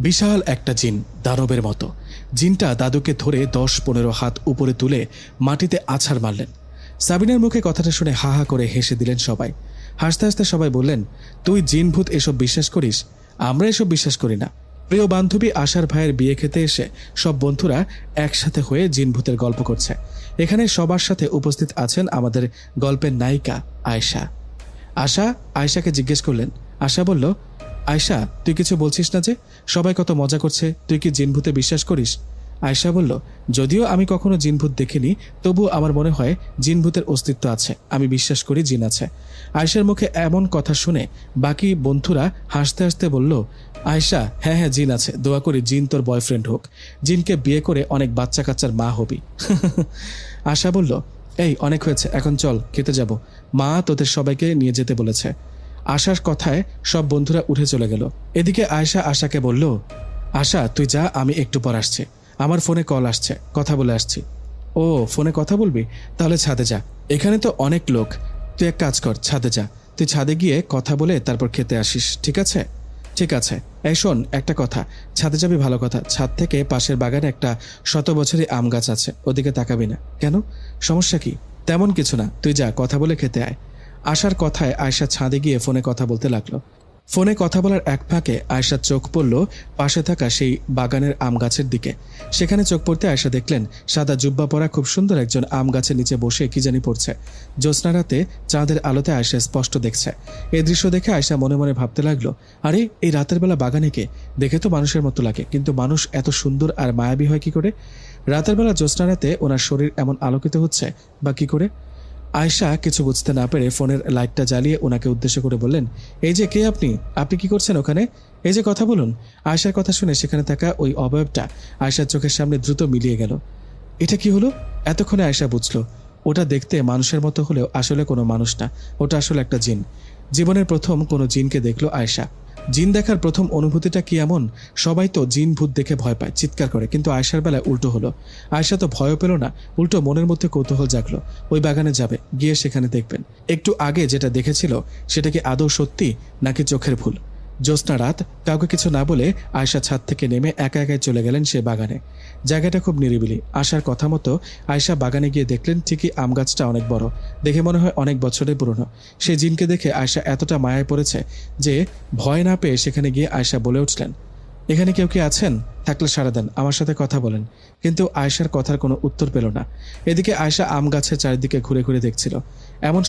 বিশাল একটা জিন, দানবের মতো। জিনটা দাদুকে ধরে 10-15 হাত উপরে তুলে মাটিতে আছাড় মারলেন। সাবিনার মুখে কথাটা শুনে হা হা করে হেসে দিলেন সবাই। হাসতে হাসতে সবাই বললেন, তুই জিন ভূত এসব বিশ্বাস করিস? আমরা এসব বিশ্বাস করি না। প্রিয় বান্ধবী আশার ভাইয়ের বিয়ে খেতে এসে সব বন্ধুরা একসাথে হয়ে জিন ভূতের গল্প করছে। এখানে সবার সাথে উপস্থিত আছেন আমাদের গল্পের নায়িকা আয়েশা। আয়েশাকে জিজ্ঞেস করলেন। আশা বলল, আয়েশা, তুই কিছু বলছিস না যে? সবাই কত মজা করছে, তুই কি জিন ভূতে বিশ্বাস করিস? আয়েশা বলল, যদিও আমি কখনো জিন ভূত দেখিনি, তবু আমার মনে হয় জিন ভূতের অস্তিত্ব আছে। আমি বিশ্বাস করি জিন আছে। আয়েশার মুখে এমন কথা শুনে বাকি বন্ধুরা হাসতে হাসতে বলল, আয়েশা, হ্যাঁ হ্যাঁ জিন আছে, দোয়া করি জিন তোর বয়ফ্রেন্ড হোক, জিনকে বিয়ে করে অনেক বাচ্চা কাচ্চার মা হবি। আশা বলল, এই অনেক হয়েছে, এখন চল খেতে যাব, মা তোদের সবাইকে নিয়ে যেতে বলেছে। আশার কথায় সব বন্ধুরা উঠে চলে গেল। এদিকে আয়েশা আশাকে বলল, আশা তুই যা, আমি একটু পর আসছি, আমার ফোনে কল আসছে, কথা বলে আসছি। ও, ফোনে কথা বলবি? তাহলে ছাদে যা, এখানে তো অনেক লোক। তুই এক কাজ কর, ছাদে যা, তুই ছাদে গিয়ে কথা বলে তারপর খেতে আসিস, ঠিক আছে? ঠিক আছে। এই শোন, একটা কথা, ছাদে যাবি ভালো কথা, ছাদ থেকে পাশের বাগানে একটা 100 বছরই আম গাছ আছে, ওদিকে তাকাবি না। কেন, সমস্যা কি? তেমন কিছু না, তুই যা, কথা বলে খেতে আয়। আশার কথায় আয়েশা ছাদে গিয়ে ফোনে কথা বলতে লাগলো। ফোনে কথা বলার এক ফাঁকে আয়েশার চোখ পড়ল পাশে থাকা সেই বাগানের আম গাছের দিকে। সেখানে চোখ পড়তে আয়েশা দেখলেন সাদা জুব্বা পরা খুব সুন্দর একজন আম গাছের নিচে বসে কি জানি পড়ছে। জ্যোৎস্না রাতে চাঁদের আলোতে আয়েশা স্পষ্ট দেখছে। এই দৃশ্য দেখে আয়েশা মনে মনে ভাবতে লাগলো, আরে এই রাতের বেলা বাগানে কে? দেখে তো মানুষের মতো লাগে, কিন্তু মানুষ এত সুন্দর আর মায়াবী হয় কি করে? রাতের বেলা জ্যোৎস্না রাতে ওনার শরীর এমন আলোকিত হচ্ছে বা কি করে? আয়েশা কিছু বুঝতে না পেরে ফোনের লাইটটা জ্বালিয়ে ওনাকে উদ্দেশ্য করে বললেন, এই যে কে আপনি? আপনি কি করছেন ওখানে? এই যে কথা বলুন। আয়েশার কথা শুনে সেখানে থাকা ওই অবয়বটা আয়েশার চোখের সামনে দ্রুত মিলিয়ে গেল। এটা কি হলো? এতক্ষণে আয়েশা বুঝলো ওটা দেখতে মানুষের মতো হলেও আসলে কোনো মানুষ না, ওটা আসলে একটা জিন। জীবনের প্রথম কোনো জিনকে দেখলো আয়েশা। জিন দেখার প্রথম অনুভূতিটা কি এমন? সবাই তো জিন ভূত দেখে ভয় পায়, চিৎকার করে, কিন্তু আয়েশার বেলায় উল্টো হলো। আয়েশা তো ভয়ও পেল না, উল্টো মনের মধ্যে কৌতূহল জাগলো। ওই বাগানে যাবে, গিয়ে সেখানে দেখবেন একটু আগে যেটা দেখেছিল সেটা কি আদৌ সত্যি নাকি চোখের ভুল। জ্যোৎস্না রাত, কাউকে কিছু না বলে আয়েশা ছাদ থেকে নেমে একা একাই চলে গেলেন সে বাগানে। জায়গাটা খুব নিরিবিলি। আশার কথা মতো আয়েশা বাগানে গিয়ে দেখলেন ঠিকই আম গাছটা অনেক বড়, দেখে মনে হয় অনেক বছরের পুরনো। সেই জিনকে দেখে আয়েশা এতটা মায়ায় পড়েছে যে ভয় না পেয়ে সেখানে গিয়ে আয়েশা বলে উঠলেন, এখানে কেউ কি আছেন? থাকলে সাড়া দেন, আমার সাথে কথা বলেন। কিন্তু আয়েশার কথার কোনো উত্তর পেল না। এদিকে আয়েশা আম গাছের চারিদিকে ঘুরে ঘুরে দেখছিল। এমন